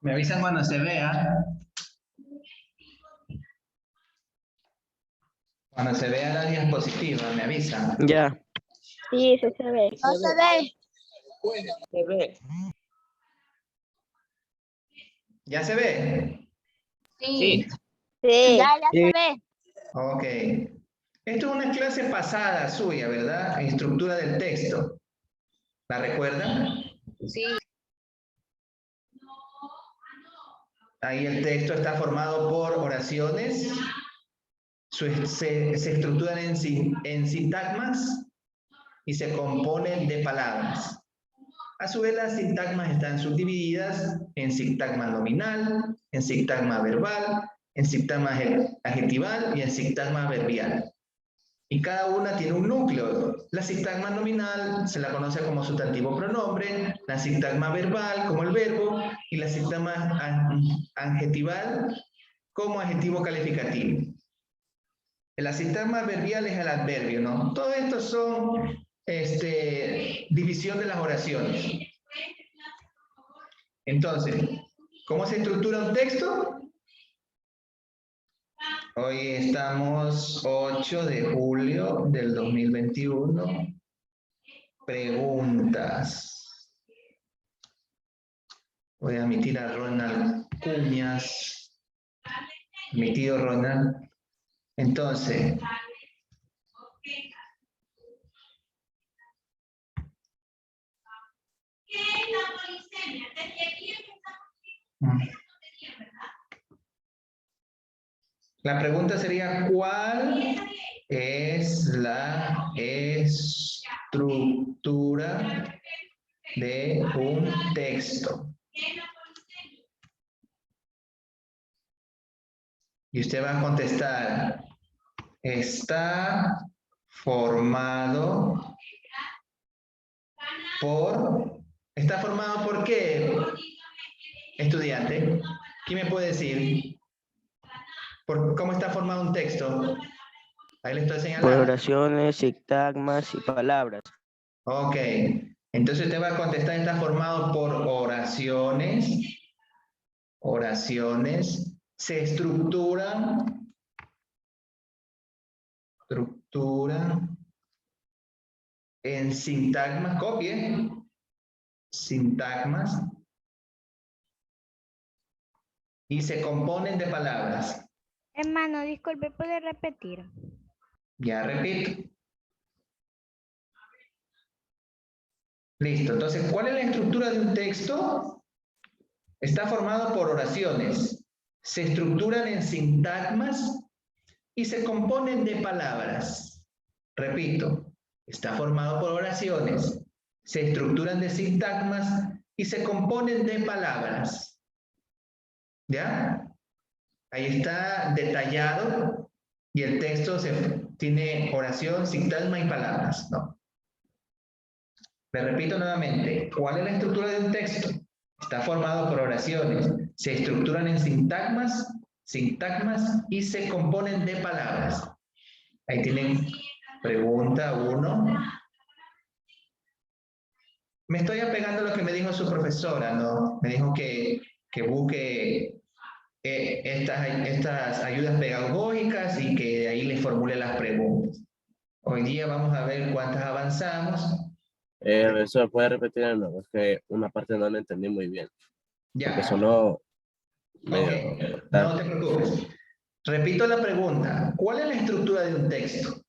Me avisan cuando se vea. Cuando se vea la diapositiva, me avisan. Ya. Sí, sí se ve. No se ve. Se ve. ¿Ya se ve? Sí. Sí. Ya Sí. se ve. Ok. Esto es una clase pasada suya, ¿verdad? Estructura del texto. ¿La recuerdan? Sí. Ahí el texto está formado por oraciones. Se estructuran en sintagmas y se componen de palabras. A su vez, las sintagmas están subdivididas en sintagma nominal, en sintagma verbal, en sintagma adjetival y en sintagma verbial. Y cada una tiene un núcleo. La sintagma nominal se la conoce como sustantivo pronombre, la sintagma verbal como el verbo y la sintagma adjetival como adjetivo calificativo. La sintagma verbial es el adverbio, ¿no? Todo esto son división de las oraciones. Entonces, ¿cómo se estructura un texto? Hoy estamos 8 de julio del 2021. Preguntas. Voy a admitir a Ronald Cuñas. Mi tío Ronald. Entonces, la pregunta sería, ¿cuál es la estructura de un texto? Y usted va a contestar, está formado por... ¿Está formado por qué, estudiante? ¿Quién me puede decir? ¿Cómo está formado un texto? Ahí le estoy Por señalando. oraciones, sintagmas y palabras. Ok. Entonces usted va a contestar, está formado por oraciones. Oraciones. Se estructuran. En sintagmas. Copie. Sintagmas. Y se componen de palabras. Hermano, disculpe, ¿puede repetir? Ya repito. Listo. Entonces, ¿cuál es la estructura de un texto? Está formado por oraciones. Se estructuran en sintagmas y se componen de palabras. Repito, está formado por oraciones. Se estructuran de sintagmas y se componen de palabras. ¿Ya? Ahí está detallado y el texto tiene oración, sintagma y palabras, ¿no? Le repito nuevamente, ¿cuál es la estructura de un texto? Está formado por oraciones, se estructuran en sintagmas y se componen de palabras. Ahí tienen pregunta 1. Me estoy apegando a lo que me dijo su profesora, ¿no? Me dijo que busque estas ayudas pedagógicas y que de ahí le formule las preguntas. Hoy día vamos a ver cuántas avanzamos. Eso puede repetir de nuevo, es que una parte no la entendí muy bien. Ya. Porque sonó medio... Ok, no te preocupes. Repito la pregunta. ¿Cuál es la estructura de un texto?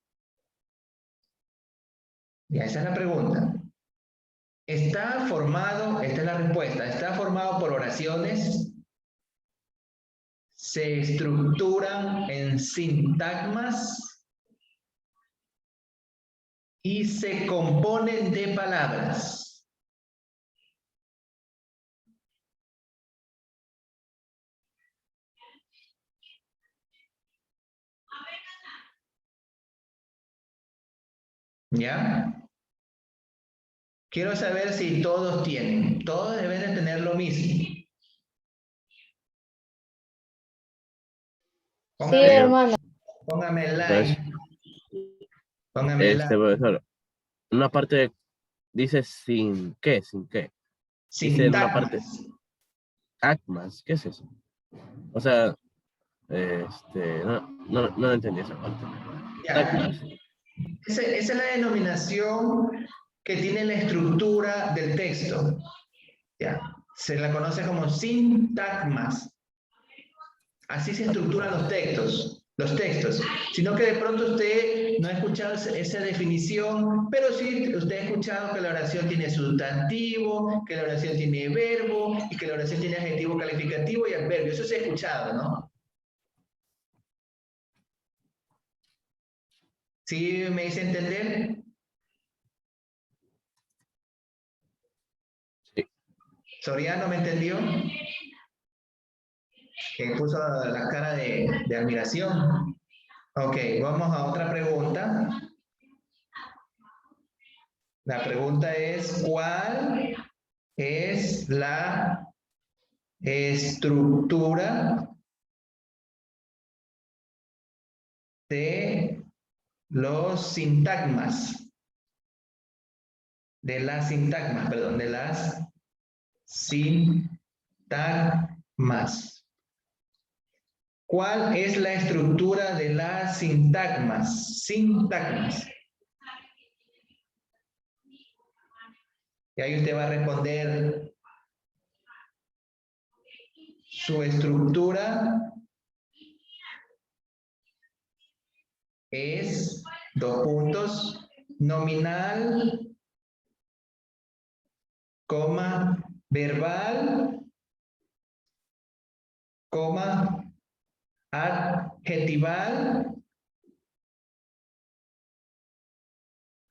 Ya, esa es la pregunta. Está formado, esta es la respuesta, está formado por oraciones, se estructuran en sintagmas y se componen de palabras. ¿Ya? Quiero saber si todos tienen. Todos deben de tener lo mismo. Póngame, hermano. póngame like. Entonces, Póngame like. profesor, una parte dice sin qué, dice en una parte Sintagmas. acmas, ¿qué es eso? O sea, no entendí esa parte. Ya. Acmas. Esa es la denominación que tiene la estructura del texto. Ya. Se la conoce como sintagmas. Así se estructuran los textos. Sino que de pronto usted no ha escuchado esa definición, pero sí usted ha escuchado que la oración tiene sustantivo, que la oración tiene verbo y que la oración tiene adjetivo calificativo y adverbio. Eso se ha escuchado, ¿no? ¿Sí me hice entender? Sí. ¿Soriano me entendió? Que puso la cara de admiración. Ok, vamos a otra pregunta. La pregunta es, ¿cuál es la estructura de los sintagmas? De las sintagmas, perdón, de las sintagmas. ¿Cuál es la estructura de las sintagmas? Sintagmas. Y ahí usted va a responder su estructura es, dos puntos, nominal, coma, verbal, coma, adjetival,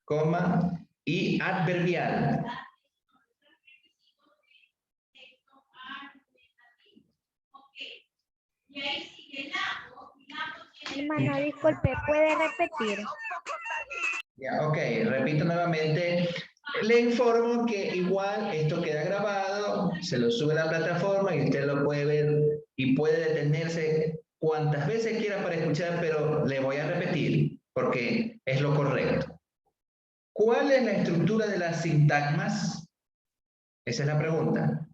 coma, y adverbial. Hermano, disculpe, ¿puede repetir? Ya, ok, repito nuevamente. Le informo que igual esto queda grabado, se lo sube a la plataforma y usted lo puede ver y puede detenerse cuantas veces quiera para escuchar, pero le voy a repetir porque es lo correcto. ¿Cuál es la estructura de las sintagmas? Esa es la pregunta.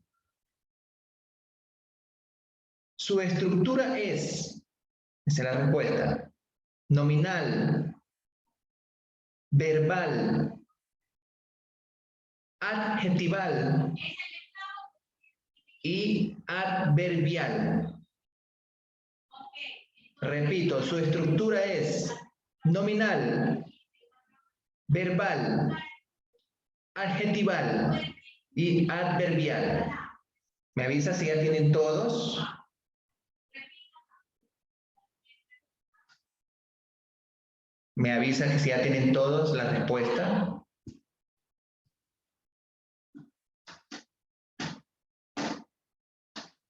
Su estructura es, esa es la respuesta, nominal, verbal, adjetival y adverbial. Repito, su estructura es nominal, verbal, adjetival y adverbial. ¿Me avisa si ya tienen todos? ¿Me avisa que si ya tienen todos la respuesta?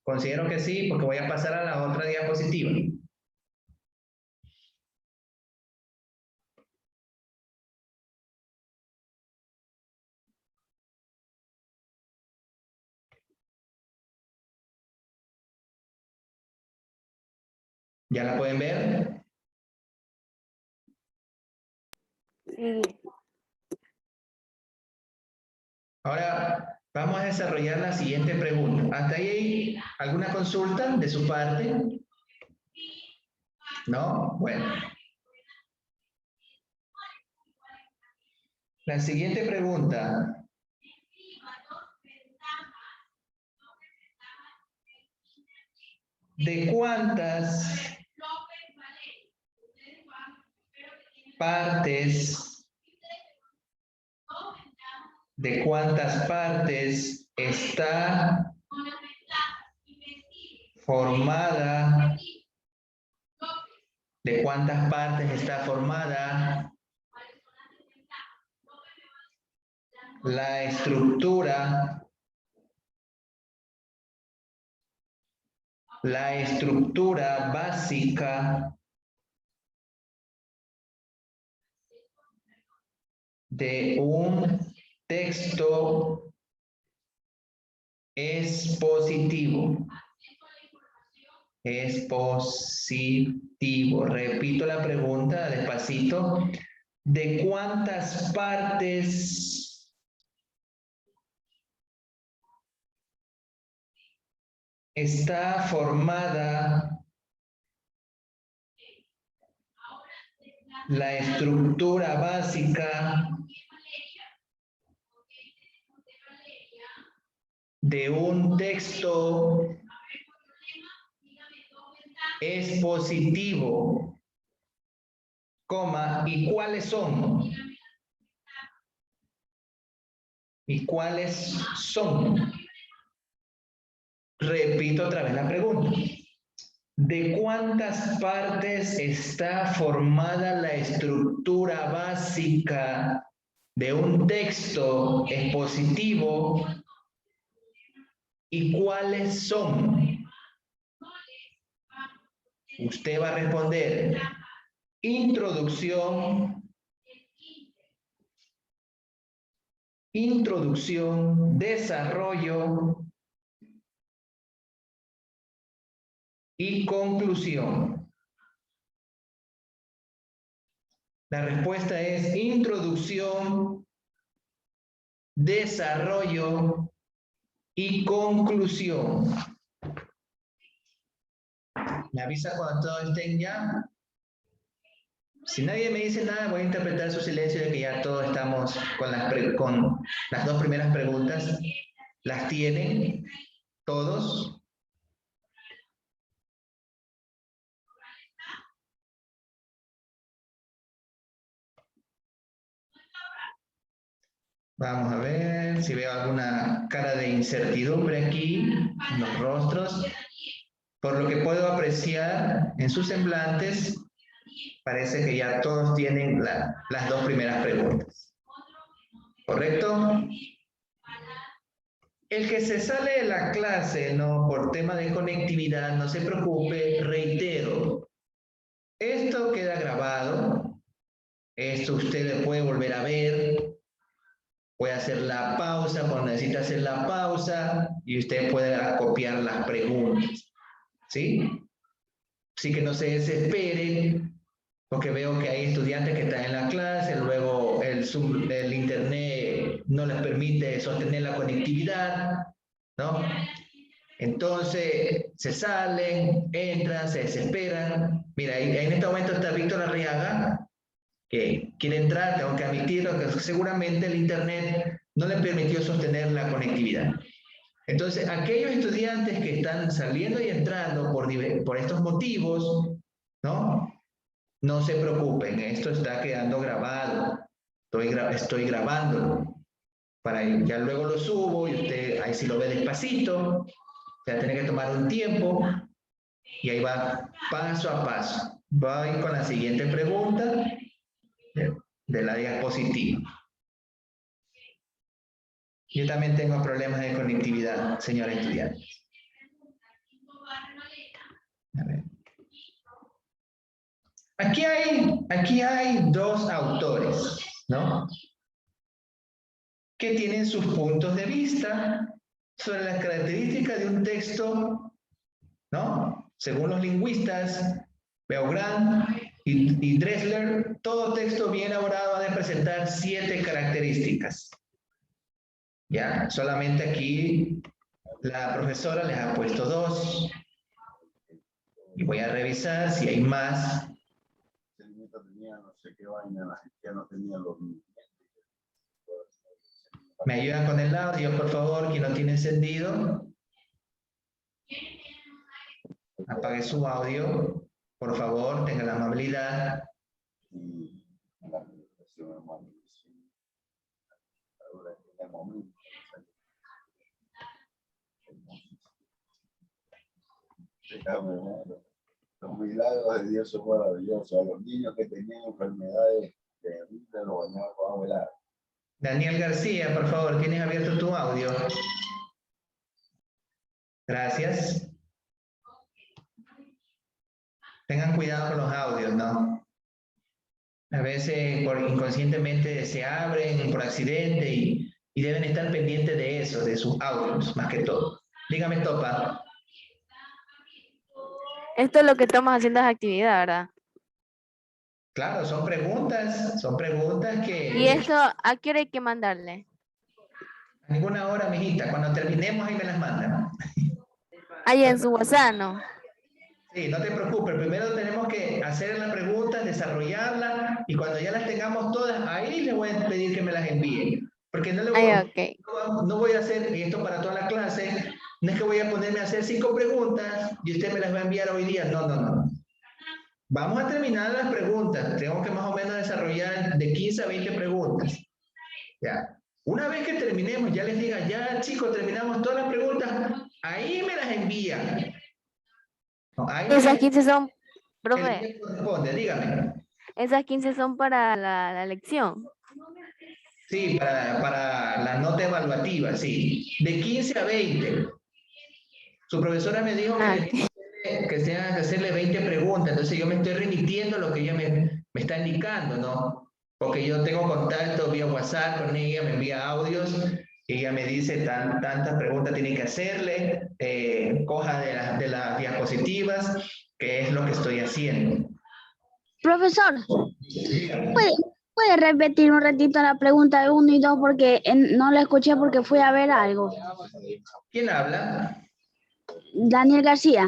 Considero que sí, porque voy a pasar a la otra diapositiva. ¿Ya la pueden ver? Sí. Ahora vamos a desarrollar la siguiente pregunta. ¿Hasta ahí hay alguna consulta de su parte? ¿No? Bueno. La siguiente pregunta. ¿De cuántas partes está formada? ¿De cuántas partes está formada la estructura básica de un texto expositivo. Expositivo. Repito la pregunta despacito. ¿De cuántas partes está formada la estructura básica de un texto expositivo, coma, ¿y cuáles son? ¿Y cuáles son? Repito otra vez la pregunta. ¿De cuántas partes está formada la estructura básica de un texto expositivo y cuáles son? Usted va a responder introducción, desarrollo y conclusión. La respuesta es introducción, desarrollo y conclusión. Me avisa cuando todos estén ya. Si nadie me dice nada, voy a interpretar su silencio de que ya todos estamos con las dos primeras preguntas. ¿Las tienen todos? Vamos a ver si veo alguna cara de incertidumbre aquí en los rostros. Por lo que puedo apreciar en sus semblantes, parece que ya todos tienen las dos primeras preguntas. ¿Correcto? El que se sale de la clase, ¿no? Por tema de conectividad, no se preocupe, reitero. Esto queda grabado. Esto usted lo puede volver a ver. Puede hacer la pausa cuando necesita hacer la pausa y usted puede copiar las preguntas. ¿Sí? Así que no se desesperen, porque veo que hay estudiantes que están en la clase, luego el internet no les permite sostener la conectividad, ¿no? Entonces se salen, entran, se desesperan. Mira, en este momento está Víctor Arriaga, que quiere entrar, tengo que admitirlo, que seguramente el internet no le permitió sostener la conectividad. Entonces, aquellos estudiantes que están saliendo y entrando por estos motivos, ¿no? No se preocupen, esto está quedando grabado. Estoy grabándolo. Ya luego lo subo y usted ahí sí lo ve despacito. Se va a tener que tomar un tiempo y ahí va paso a paso. Voy con la siguiente pregunta de la diapositiva. Yo también tengo problemas de conectividad, señora estudiante. A ver. Aquí hay dos autores, ¿no? Que tienen sus puntos de vista sobre las características de un texto, ¿no? Según los lingüistas, Beaugrand y Dressler, todo texto bien elaborado ha de presentar 7 características. Ya, solamente aquí la profesora les ha puesto 2. Y voy a revisar si hay más. ¿Me ayudan con el audio, por favor? Quien no tiene encendido. Apague su audio. Por favor, tenga la amabilidad. Los milagros de Dios son maravillosos. A los niños que tenían enfermedades terribles los bañaba con agua helada. Daniel García, por favor, ¿tienes abierto tu audio? Gracias. Tengan cuidado con los audios, ¿no? A veces inconscientemente se abren por accidente y deben estar pendientes de eso, de sus audios, más que todo. Dígame, Topa. Esto es lo que estamos haciendo es actividad, ¿verdad? Claro, son preguntas que... ¿Y eso a qué hora hay que mandarle? A ninguna hora, mijita. Cuando terminemos ahí me las mandan. Ahí en su WhatsApp, ¿no? Sí, no te preocupes. Primero tenemos que hacer la pregunta, desarrollarla y cuando ya las tengamos todas, ahí les voy a pedir que me las envíen. Porque no, Ok. no voy a hacer esto para toda la clase. No es que voy a ponerme a hacer 5 preguntas y usted me las va a enviar hoy día. No, no, no. Vamos a terminar las preguntas. Tengo que más o menos desarrollar de 15 a 20 preguntas. Ya. Una vez que terminemos, ya les diga, ya chicos, terminamos todas las preguntas, ahí me las envían. No, ahí Esas 15 son, el profe, día corresponde, dígame. esas 15 son para la lección. Sí, para la nota evaluativa, sí. De 15 a 20. Su profesora me dijo que tengan que hacerle 20 preguntas, entonces yo me estoy remitiendo a lo que ella me está indicando, ¿no? Porque yo tengo contacto vía WhatsApp con ella, me envía audios, y ella me dice tantas preguntas tiene que hacerle, coja de las diapositivas, que es lo que estoy haciendo. Profesor, Dígame. ¿puede repetir un ratito la pregunta de 1 y 2 porque no la escuché porque fui a ver algo? ¿Quién habla? Daniel García.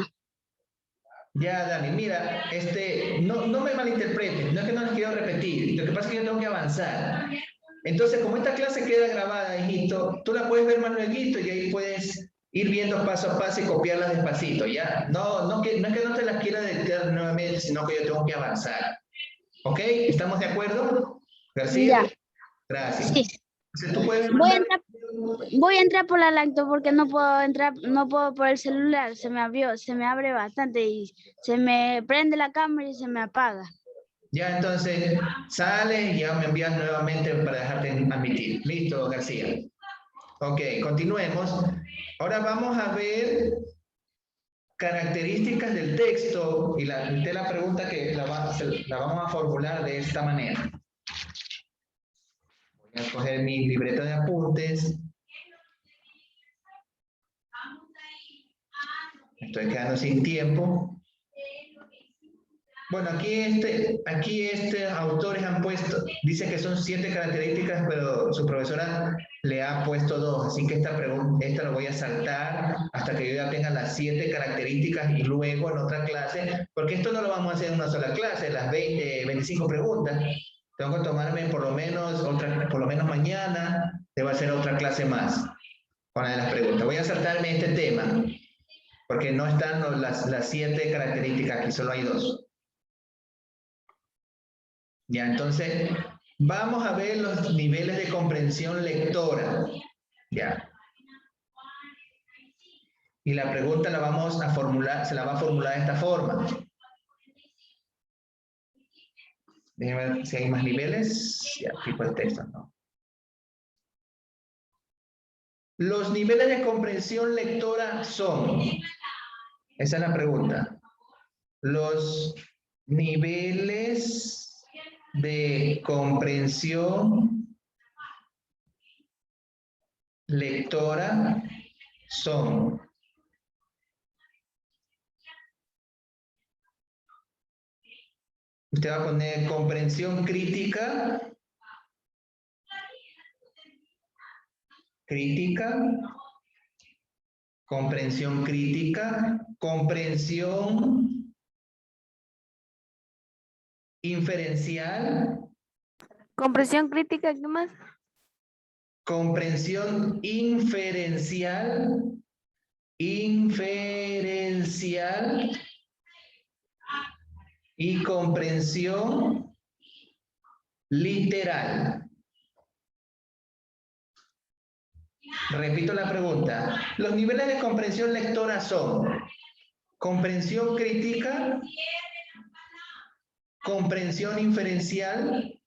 Ya, Dani, mira, no me malinterpretes, no es que no les quiero repetir, lo que pasa es que yo tengo que avanzar. Entonces, como esta clase queda grabada, hijito, tú la puedes ver manuelito y ahí puedes ir viendo paso a paso y copiarlas despacito, ¿ya? No es que no te las quiera dictar nuevamente, sino que yo tengo que avanzar. ¿Ok? ¿Estamos de acuerdo? García. Ya. Gracias. Sí. Entonces, tú puedes Voy a entrar por la lacto porque no puedo entrar, no puedo por el celular, se me abre bastante y se me prende la cámara y se me apaga. Ya, entonces, sales y ya me envías nuevamente para dejarte admitir. Listo, García. Ok, continuemos. Ahora vamos a ver características del texto y la pregunta que la vamos a formular de esta manera. Voy a coger mi libreta de apuntes. Me estoy quedando sin tiempo. Bueno, aquí autores han puesto, dice que son 7 características, pero su profesora le ha puesto 2, así que esta lo voy a saltar hasta que yo ya tenga las 7 características y luego en otra clase, porque esto no lo vamos a hacer en una sola clase, las 25 preguntas. Tengo que tomarme por lo menos mañana, debo hacer otra clase más con la de las preguntas. Voy a saltarme este tema, porque no están las 7 características, aquí solo hay 2. Ya, entonces, vamos a ver los niveles de comprensión lectora. Ya. Y la pregunta la vamos a formular, se la va a formular de esta forma. Déjenme ver si hay más niveles. Ya, tipo de texto, ¿no? Los niveles de comprensión lectora son. Esa es la pregunta. Los niveles de comprensión lectora son. Usted va a poner comprensión crítica. Comprensión crítica, comprensión inferencial. Comprensión crítica, ¿qué más? Comprensión inferencial. Y comprensión literal. Repito la pregunta. Los niveles de comprensión lectora son comprensión crítica, comprensión inferencial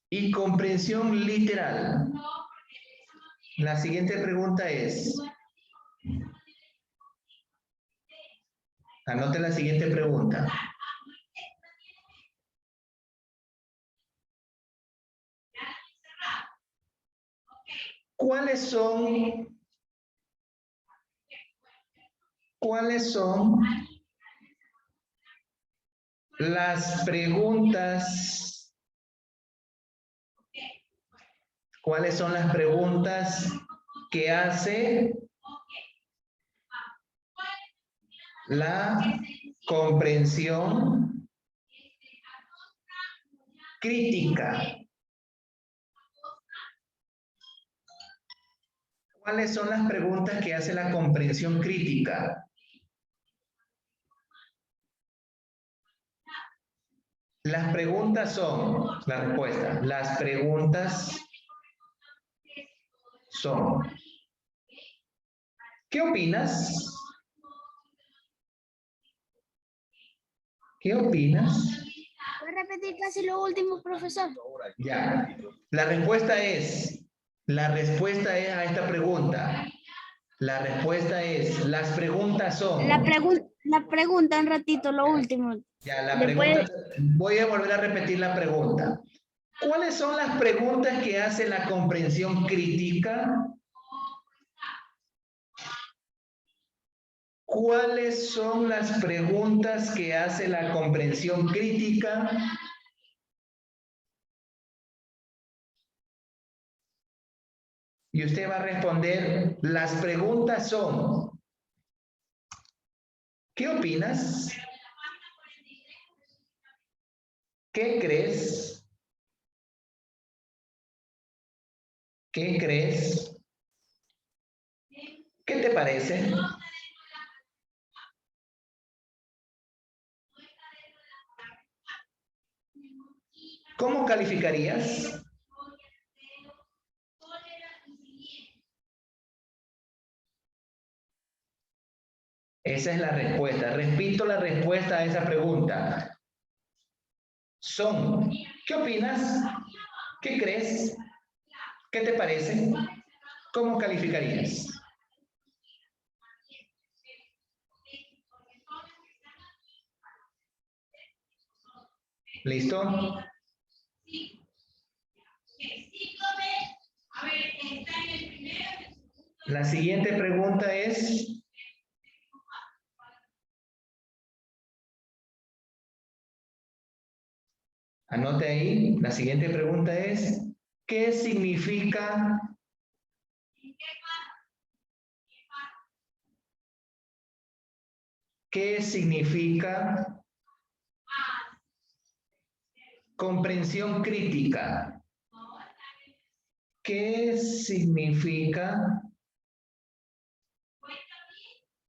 y comprensión literal. La siguiente pregunta es, anote la siguiente pregunta. ¿Cuáles son las preguntas? ¿Cuáles son las preguntas que hace la comprensión crítica? ¿Cuáles son las preguntas que hace la comprensión crítica? Las preguntas son, la respuesta, las preguntas son, ¿qué opinas? ¿Qué opinas? ¿Puede repetir casi lo último, profesor? Ya, la respuesta es a esta pregunta. La respuesta es, las preguntas son. La pregunta, un ratito, lo último. Ya, la Después- pregunta, voy a volver a repetir la pregunta. ¿Cuáles son las preguntas que hace la comprensión crítica? ¿Cuáles son las preguntas que hace la comprensión crítica? Y usted va a responder, las preguntas son, ¿qué opinas? ¿Qué crees? ¿Qué crees? ¿Qué te parece? ¿Cómo calificarías? Esa es la respuesta. Repito la respuesta a esa pregunta. Son, ¿qué opinas? ¿Qué crees? ¿Qué te parece? ¿Cómo calificarías? ¿Listo? La siguiente pregunta es, anote ahí, la siguiente pregunta es, ¿qué significa comprensión crítica? ¿Qué significa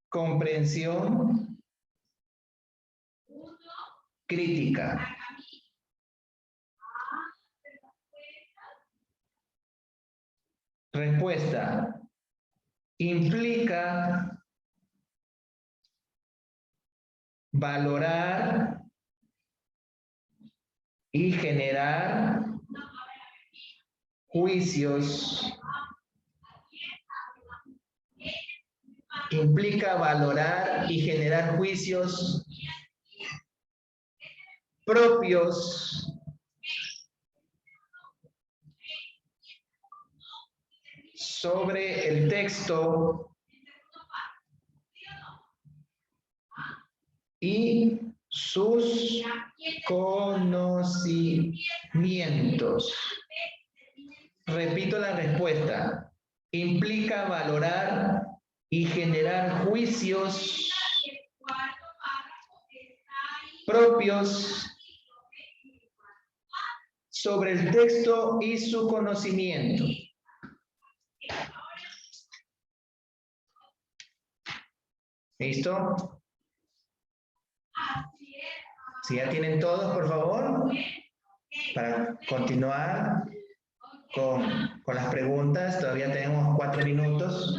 comprensión crítica? Respuesta. Implica valorar y generar juicios. Implica valorar y generar juicios propios sobre el texto y sus conocimientos. Repito la respuesta. Implica valorar y generar juicios propios sobre el texto y su conocimiento. ¿Listo? Si ya tienen todos, por favor, para continuar con las preguntas, todavía tenemos 4 minutos.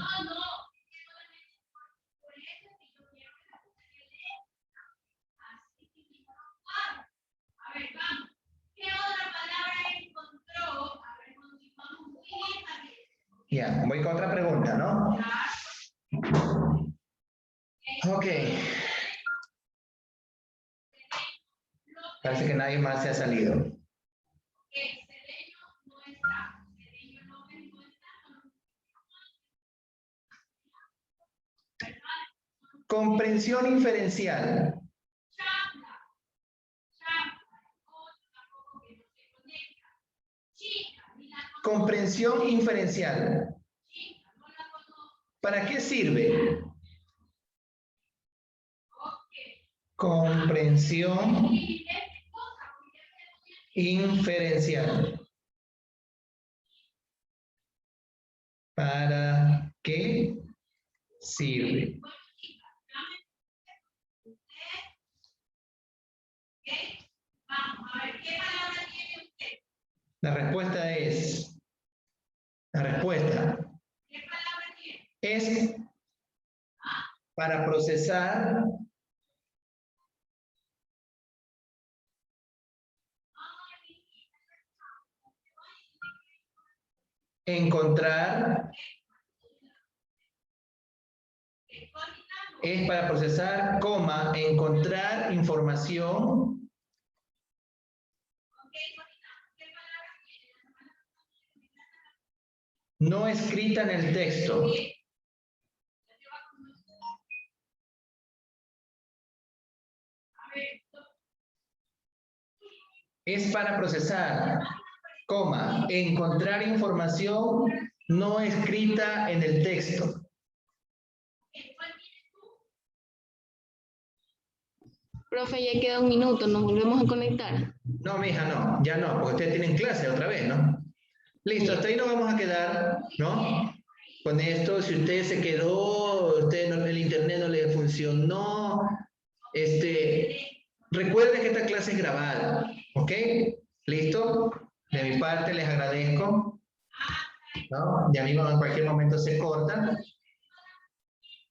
Ya, voy con otra pregunta, ¿no? Ok. Parece que nadie más se ha salido. Comprensión inferencial. Comprensión inferencial. ¿Para qué sirve? Comprensión inferencial. ¿Para qué sirve? La respuesta es, es para procesar encontrar, es para procesar, coma, encontrar información no escrita en el texto. Es para procesar, coma, encontrar información no escrita en el texto. Profe, ya queda un minuto, nos volvemos a conectar. No, mija, no, ya no, porque ustedes tienen clase otra vez, ¿no? Listo, hasta ahí nos vamos a quedar, ¿no? Con esto, si usted se quedó, el internet no le funcionó, recuerde que esta clase es grabada, ¿ok? ¿Listo? De mi parte les agradezco, ¿no? Ya mismo en cualquier momento se corta,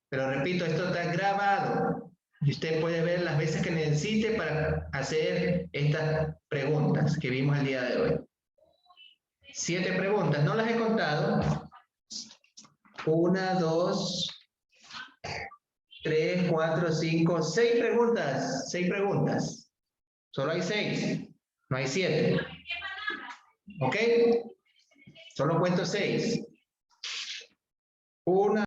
pero repito, esto está grabado y usted puede ver las veces que necesite para hacer estas preguntas que vimos el día de hoy. 7 preguntas, no las he contado. 1, 2, 3, 4, 5, 6 preguntas. 6 preguntas. Solo hay 6, no hay 7. ¿Ok? Solo cuento 6. 1.